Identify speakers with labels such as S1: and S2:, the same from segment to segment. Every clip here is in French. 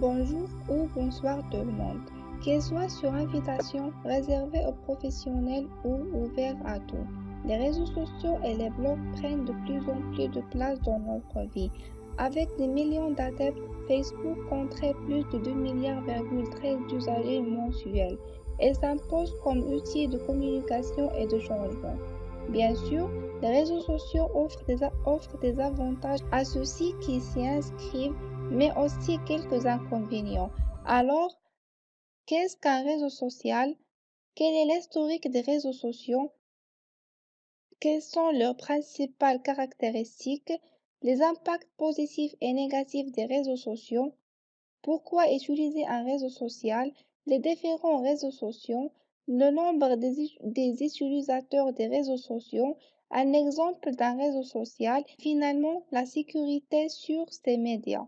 S1: Bonjour ou bonsoir tout le monde, qu'il soit sur invitation, réservé aux professionnels ou ouvert à tous. Les réseaux sociaux et les blogs prennent de plus en plus de place dans notre vie. Avec des millions d'adeptes, Facebook compterait plus de 2 milliards,13 d'usagers mensuels et s'impose comme outil de communication et de changement. Bien sûr, les réseaux sociaux offrent des avantages à ceux-ci qui s'y inscrivent mais aussi quelques inconvénients. Alors, qu'est-ce qu'un réseau social? Quel est l'historique des réseaux sociaux? Quelles sont leurs principales caractéristiques? Les impacts positifs et négatifs des réseaux sociaux? Pourquoi utiliser un réseau social? Les différents réseaux sociaux? Le nombre des utilisateurs des réseaux sociaux? Un exemple d'un réseau social? Finalement, la sécurité sur ces médias.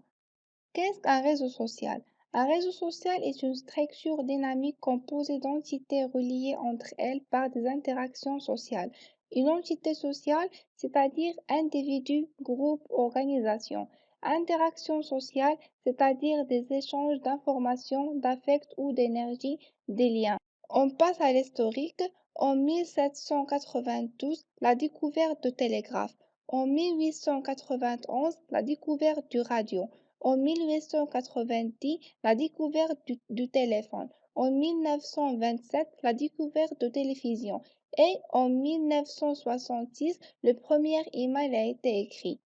S1: Qu'est-ce qu'un réseau social? Un réseau social est une structure dynamique composée d'entités reliées entre elles par des interactions sociales. Une entité sociale, c'est-à-dire individu, groupe, organisation. Interaction sociale, c'est-à-dire des échanges d'informations, d'affects ou d'énergie, des liens. On passe à l'historique. En 1792, la découverte du télégraphe. En 1891, la découverte du radio. En 1890, la découverte du téléphone. En 1927, la découverte de télévision. Et en 1966, le premier email a été écrit.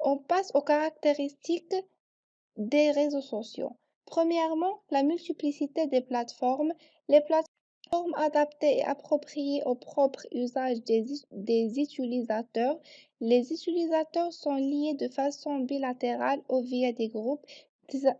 S1: On passe aux caractéristiques des réseaux sociaux. Premièrement, la multiplicité des plateformes. Les plateformes adaptées et appropriées au propre usage des utilisateurs. Les utilisateurs sont liés de façon bilatérale ou via des groupes,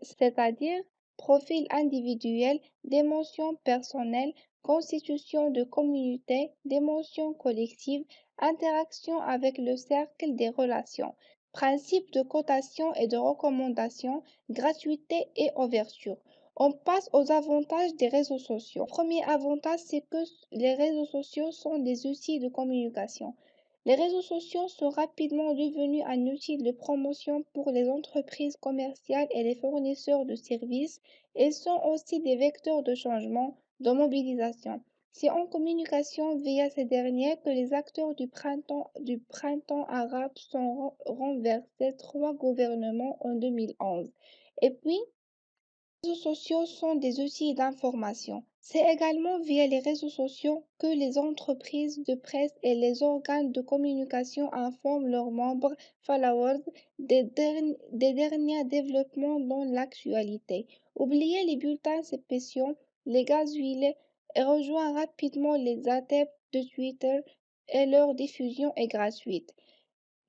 S1: c'est-à-dire profils individuels, dimensions personnelles, constitution de communauté, dimension collective, interaction avec le cercle des relations. Principe de cotation et de recommandation, gratuité et ouverture. On passe aux avantages des réseaux sociaux. Le premier avantage, c'est que les réseaux sociaux sont des outils de communication. Les réseaux sociaux sont rapidement devenus un outil de promotion pour les entreprises commerciales et les fournisseurs de services et sont aussi des vecteurs de changement, de mobilisation. C'est en communication via ces derniers que les acteurs du printemps arabe sont renversés trois gouvernements en 2011. Et puis, les réseaux sociaux sont des outils d'information. C'est également via les réseaux sociaux que les entreprises de presse et les organes de communication informent leurs membres, followers, des derniers développements dans l'actualité. Oubliez les bulletins spéciaux, les gazouilles et rejoins rapidement les adeptes de Twitter et leur diffusion est gratuite.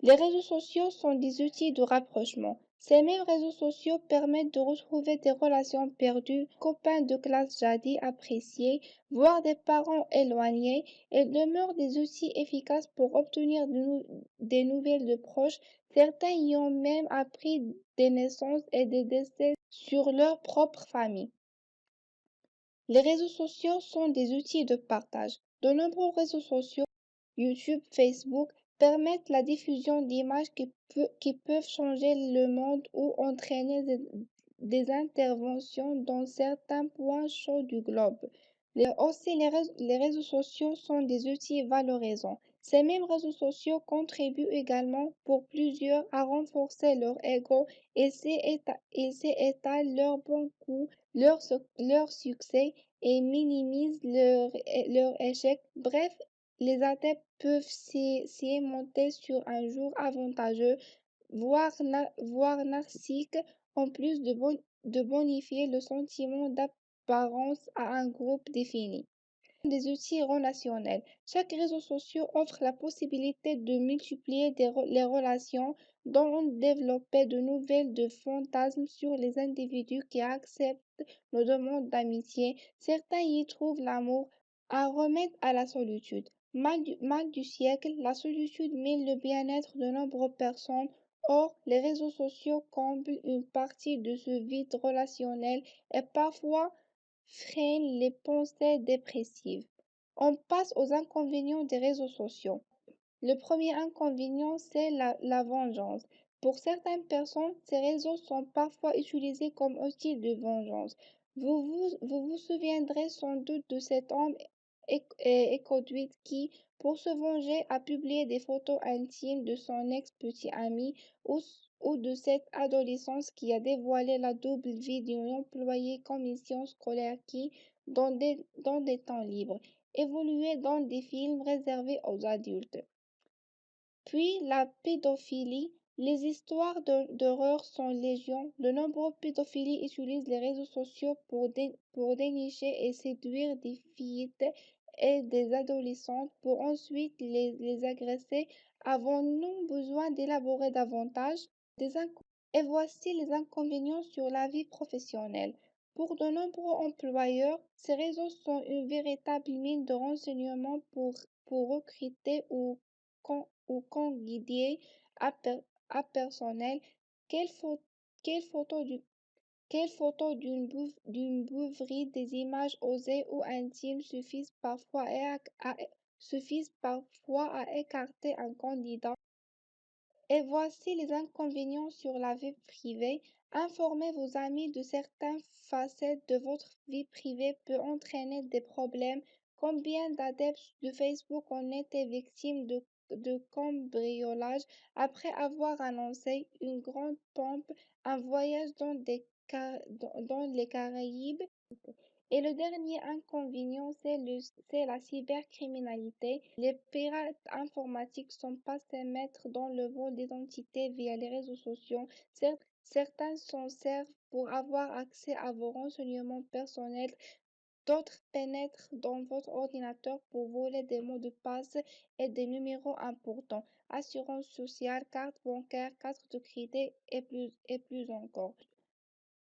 S1: Les réseaux sociaux sont des outils de rapprochement. Ces mêmes réseaux sociaux permettent de retrouver des relations perdues, copains de classe jadis appréciés, voire des parents éloignés, et demeurent des outils efficaces pour obtenir des nouvelles de proches. Certains y ont même appris des naissances et des décès sur leur propre famille. Les réseaux sociaux sont des outils de partage. De nombreux réseaux sociaux, YouTube, Facebook, permettent la diffusion d'images qui peuvent changer le monde ou entraîner des interventions dans certains points chauds du globe. Aussi, les réseaux sociaux sont des outils valorisants. Ces mêmes réseaux sociaux contribuent également pour plusieurs à renforcer leur ego et s'étalent leurs bons coups, leur succès et minimisent leur échec. Bref, les adeptes peuvent s'y monter sur un jour avantageux, voire narcissique, en plus de bonifier le sentiment d'apparence à un groupe défini. Des outils relationnels. Chaque réseau social offre la possibilité de multiplier les relations, dont développer de nouvelles de fantasmes sur les individus qui acceptent nos demandes d'amitié. Certains y trouvent l'amour, à remettre à la solitude. Mal du siècle, la solitude mine le bien-être de nombreuses personnes. Or, les réseaux sociaux comblent une partie de ce vide relationnel et parfois freinent les pensées dépressives. On passe aux inconvénients des réseaux sociaux. Le premier inconvénient, c'est la vengeance. Pour certaines personnes, ces réseaux sont parfois utilisés comme outil de vengeance. Vous souviendrez sans doute de cet homme éconduite qui, pour se venger, a publié des photos intimes de son ex-petit ami ou de cette adolescence qui a dévoilé la double vie d'une employée commission scolaire qui, dans des temps libres, évoluait dans des films réservés aux adultes. Puis la pédophilie. Les histoires d'horreur sont légion. De nombreux pédophiles utilisent les réseaux sociaux pour dénicher et séduire des fillettes et des adolescentes pour ensuite les agresser. Avons-nous besoin d'élaborer davantage? Et voici les inconvénients sur la vie professionnelle. Pour de nombreux employeurs, ces réseaux sont une véritable mine de renseignements pour recruter ou candidater à personnel. Quelle, pho- quelle photo du- Quelle photo d'une bouverie, des images osées ou intimes suffisent parfois à écarter un candidat. Et voici les inconvénients sur la vie privée. Informer vos amis de certaines facettes de votre vie privée peut entraîner des problèmes. Combien d'adeptes de Facebook ont été victimes de cambriolage après avoir annoncé une grande pompe, un voyage dans les Caraïbes? Et le dernier inconvénient, c'est la cybercriminalité. Les pirates informatiques sont passés maîtres dans le vol d'identité via les réseaux sociaux. Certains s'en servent pour avoir accès à vos renseignements personnels. D'autres pénètrent dans votre ordinateur pour voler des mots de passe et des numéros importants, assurance sociale, carte bancaire, carte de crédit et plus encore.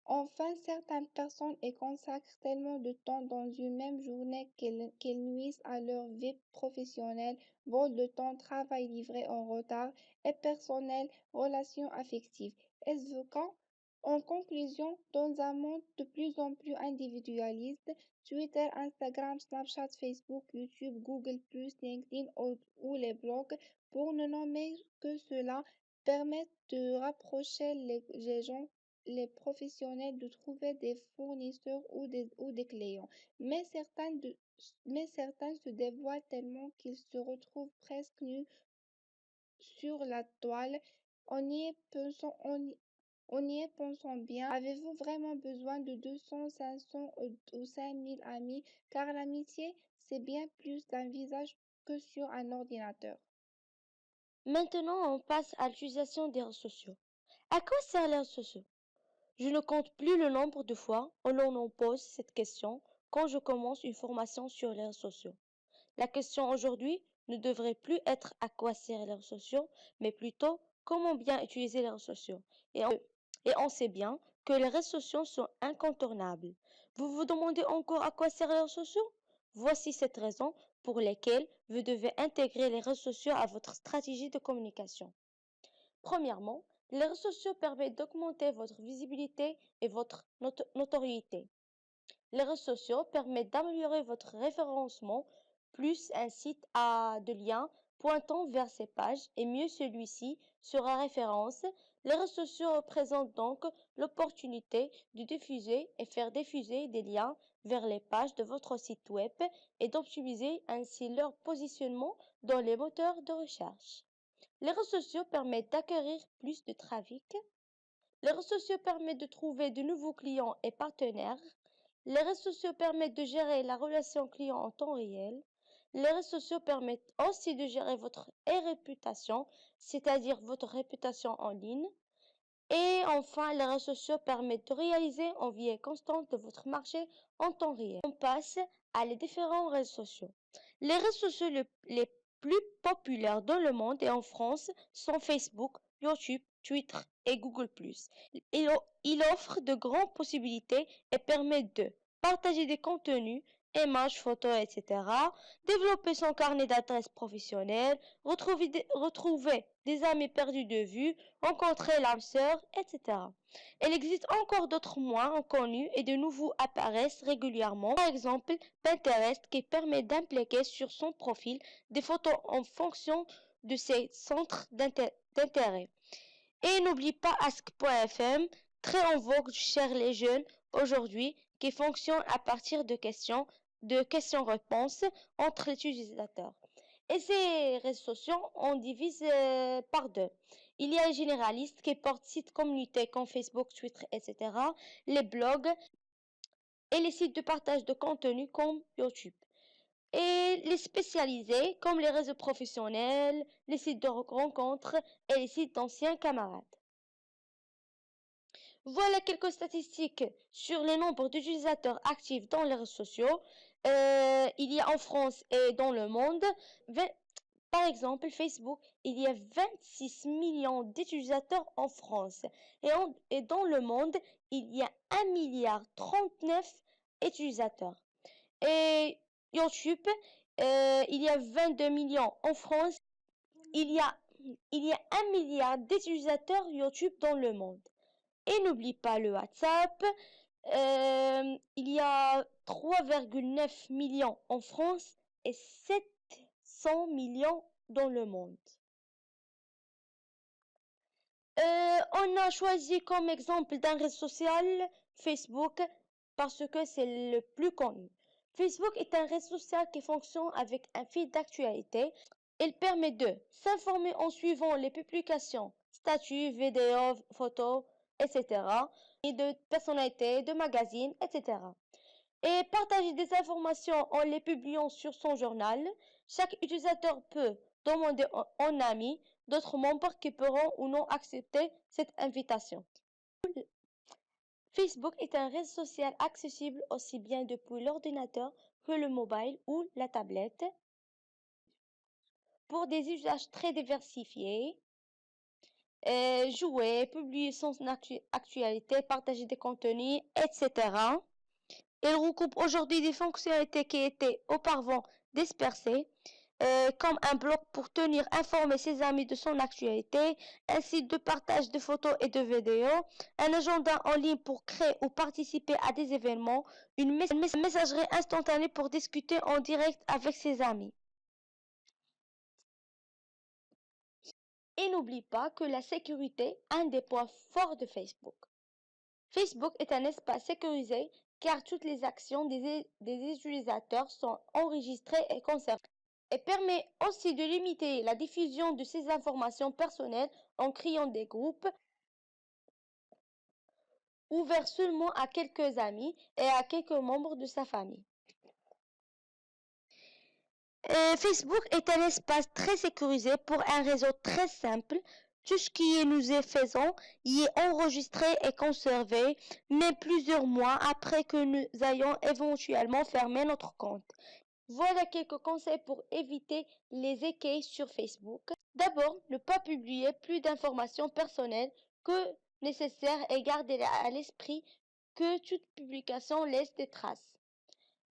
S1: Enfin, certaines personnes y consacrent tellement de temps dans une même journée qu'elles nuisent à leur vie professionnelle, vol de temps, travail livré en retard et personnel, relations affectives. Est-ce le cas? En conclusion, dans un monde de plus en plus individualiste, Twitter, Instagram, Snapchat, Facebook, YouTube, Google+, LinkedIn ou les blogs, pour ne nommer que cela, permettent de rapprocher les gens les professionnels de trouver des fournisseurs ou des clients. Mais mais certains se dévoilent tellement qu'ils se retrouvent presque nus sur la toile. On y est pensant, on y est pensant bien. Avez-vous vraiment besoin de 200, 500 ou 5000 amis? Car l'amitié, c'est bien plus d'un visage que sur un ordinateur.
S2: Maintenant, on passe à l'utilisation des réseaux sociaux. À quoi servent les réseaux sociaux? Je ne compte plus le nombre de fois où l'on me pose cette question quand je commence une formation sur les réseaux sociaux. La question aujourd'hui ne devrait plus être à quoi servent les réseaux sociaux, mais plutôt comment bien utiliser les réseaux sociaux. Et on sait bien que les réseaux sociaux sont incontournables. Vous vous demandez encore à quoi servent les réseaux sociaux? Voici cette raison pour laquelle vous devez intégrer les réseaux sociaux à votre stratégie de communication. Premièrement, les réseaux sociaux permettent d'augmenter votre visibilité et votre notoriété. Les réseaux sociaux permettent d'améliorer votre référencement, plus un site a de liens pointant vers ces pages et mieux celui-ci sera référencé. Les réseaux sociaux représentent donc l'opportunité de diffuser et faire diffuser des liens vers les pages de votre site web et d'optimiser ainsi leur positionnement dans les moteurs de recherche. Les réseaux sociaux permettent d'acquérir plus de trafic. Les réseaux sociaux permettent de trouver de nouveaux clients et partenaires. Les réseaux sociaux permettent de gérer la relation client en temps réel. Les réseaux sociaux permettent aussi de gérer votre réputation, c'est-à-dire votre réputation en ligne. Et enfin, les réseaux sociaux permettent de réaliser une vie constante de votre marché en temps réel. On passe à les différents réseaux sociaux. Les réseaux sociaux les plus populaires dans le monde et en France sont Facebook, YouTube, Twitter et Google+. Il offre de grandes possibilités et permet de partager des contenus, images, photos, etc., développer son carnet d'adresses professionnelles, retrouver des amis perdus de vue, rencontrer l'âme sœur, etc. Il existe encore d'autres moyens connus et de nouveaux apparaissent régulièrement. Par exemple, Pinterest qui permet d'impliquer sur son profil des photos en fonction de ses centres d'intérêt. Et n'oublie pas Ask.fm, très en vogue chez les jeunes aujourd'hui, qui fonctionne à partir de questions-réponses entre les utilisateurs. Et ces réseaux sociaux, on divise par deux. Il y a les généralistes qui portent sites communautaires comme Facebook, Twitter, etc., les blogs et les sites de partage de contenu comme YouTube. Et les spécialisés comme les réseaux professionnels, les sites de rencontres et les sites d'anciens camarades. Voilà quelques statistiques sur les nombres d'utilisateurs actifs dans les réseaux sociaux. Il y a en France et dans le monde, par exemple, Facebook, il y a 26 millions d'utilisateurs en France. Et dans le monde, il y a 1,39 milliard utilisateurs. Et YouTube, il y a 22 millions en France. Il y a 1 milliard d'utilisateurs YouTube dans le monde. Et n'oublie pas le WhatsApp. Il y a 3,9 millions en France et 700 millions dans le monde. On a choisi comme exemple d'un réseau social Facebook parce que c'est le plus connu. Facebook est un réseau social qui fonctionne avec un fil d'actualité. Il permet de s'informer en suivant les publications, statuts, vidéos, photos, etc. et de personnalités, de magazines, etc. Et partager des informations en les publiant sur son journal. Chaque utilisateur peut demander en ami d'autres membres qui pourront ou non accepter cette invitation. Facebook est un réseau social accessible aussi bien depuis l'ordinateur que le mobile ou la tablette pour des usages très diversifiés. Jouer, publier son actualité, partager des contenus, etc. Il regroupe aujourd'hui des fonctionnalités qui étaient auparavant dispersées, comme un blog pour tenir informé ses amis de son actualité, un site de partage de photos et de vidéos, un agenda en ligne pour créer ou participer à des événements, une messagerie instantanée pour discuter en direct avec ses amis. Et n'oublie pas que la sécurité est un des points forts de Facebook. Facebook est un espace sécurisé car toutes les actions des utilisateurs sont enregistrées et conservées. Et permet aussi de limiter la diffusion de ces informations personnelles en créant des groupes ouverts seulement à quelques amis et à quelques membres de sa famille. Facebook est un espace très sécurisé pour un réseau très simple. Tout ce qui nous est faisant y est enregistré et conservé, mais plusieurs mois après que nous ayons éventuellement fermé notre compte. Voilà quelques conseils pour éviter les écueils sur Facebook. D'abord, ne pas publier plus d'informations personnelles que nécessaire et garder à l'esprit que toute publication laisse des traces.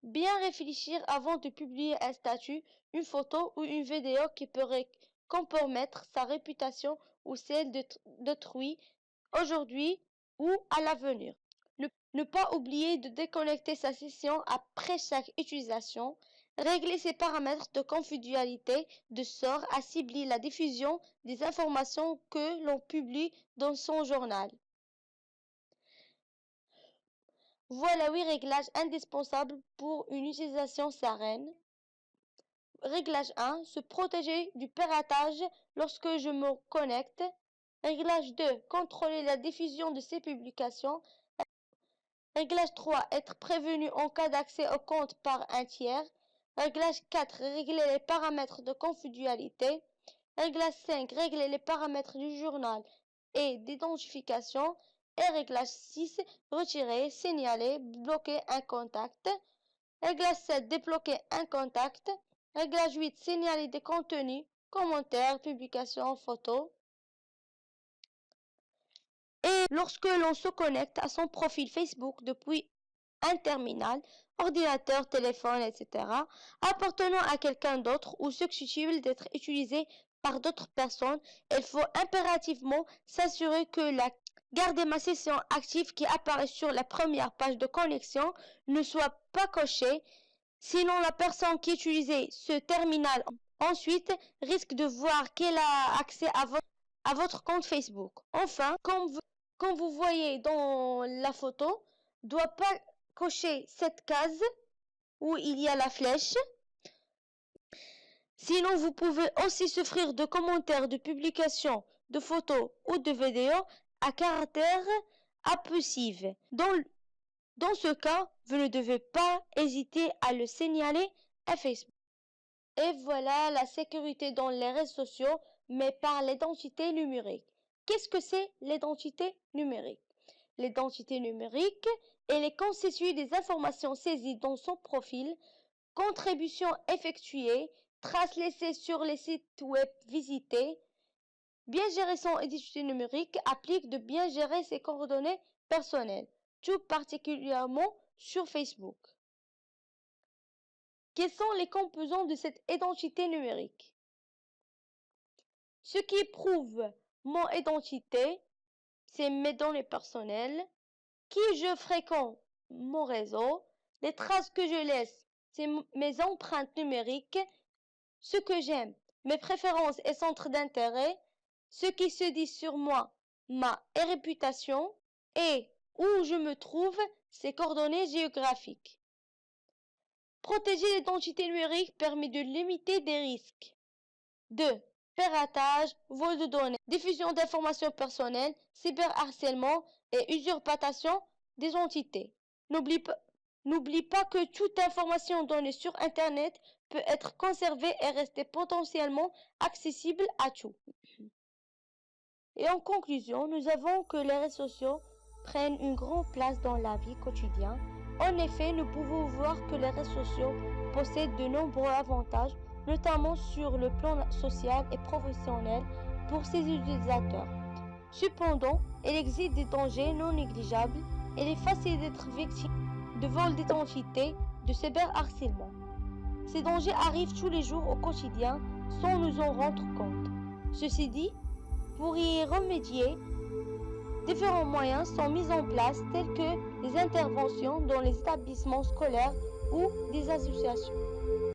S2: Bien réfléchir avant de publier un statut, une photo ou une vidéo qui pourrait compromettre sa réputation ou celle d'autrui aujourd'hui ou à l'avenir. Ne pas oublier de déconnecter sa session après chaque utilisation. Régler ses paramètres de confidentialité de sorte à cibler la diffusion des informations que l'on publie dans son journal. Voilà 8 réglages indispensables pour une utilisation sereine. Réglage 1. Se protéger du piratage lorsque je me connecte. Réglage 2. Contrôler la diffusion de ces publications. Réglage 3. Être prévenu en cas d'accès au compte par un tiers. Réglage 4. Régler les paramètres de confidentialité. Réglage 5. Régler les paramètres du journal et d'identification. Et réglage 6. Retirer, signaler, bloquer un contact. Réglage 7. Débloquer un contact. Réglage 8. Signaler des contenus, commentaires, publications, photos. Et lorsque l'on se connecte à son profil Facebook depuis un terminal, ordinateur, téléphone, etc., appartenant à quelqu'un d'autre ou susceptible d'être utilisé par d'autres personnes, il faut impérativement s'assurer que la garder ma session active qui apparaît sur la première page de connexion ne soit pas cochée, sinon la personne qui utilisait ce terminal ensuite risque de voir qu'elle a accès à votre à votre compte Facebook. Enfin, comme vous voyez dans la photo, doit pas cocher cette case où il y a la flèche. Sinon, vous pouvez aussi souffrir de commentaires, de publications, de photos ou de vidéos à caractère abusif. Dans ce cas, vous ne devez pas hésiter à le signaler à Facebook. Et voilà la sécurité dans les réseaux sociaux, mais par l'identité numérique. Qu'est-ce que c'est l'identité numérique? L'identité numérique, elle est constituée des informations saisies dans son profil, contributions effectuées, traces laissées sur les sites web visités. Bien gérer son identité numérique implique de bien gérer ses coordonnées personnelles, tout particulièrement sur Facebook. Quels sont les composants de cette identité numérique? Ce qui prouve mon identité, c'est mes données personnelles, qui je fréquente, mon réseau, les traces que je laisse, c'est mes empreintes numériques, ce que j'aime, mes préférences et centres d'intérêt, ce qui se dit sur moi, ma réputation, et où je me trouve, ces coordonnées géographiques. Protéger l'identité numérique permet de limiter des risques. 2. Piratage, vol de données, diffusion d'informations personnelles, cyberharcèlement et usurpation des entités. N'oublie pas que toute information donnée sur Internet peut être conservée et rester potentiellement accessible à tous. Et en conclusion, nous avons que les réseaux sociaux prennent une grande place dans la vie quotidienne. En effet, nous pouvons voir que les réseaux sociaux possèdent de nombreux avantages, notamment sur le plan social et professionnel pour ses utilisateurs. Cependant, il existe des dangers non négligeables et il est facile d'être victime de vol d'identité, de cyberharcèlement. Ces dangers arrivent tous les jours au quotidien sans nous en rendre compte. Ceci dit, pour y remédier, différents moyens sont mis en place tels que les interventions dans les établissements scolaires ou des associations.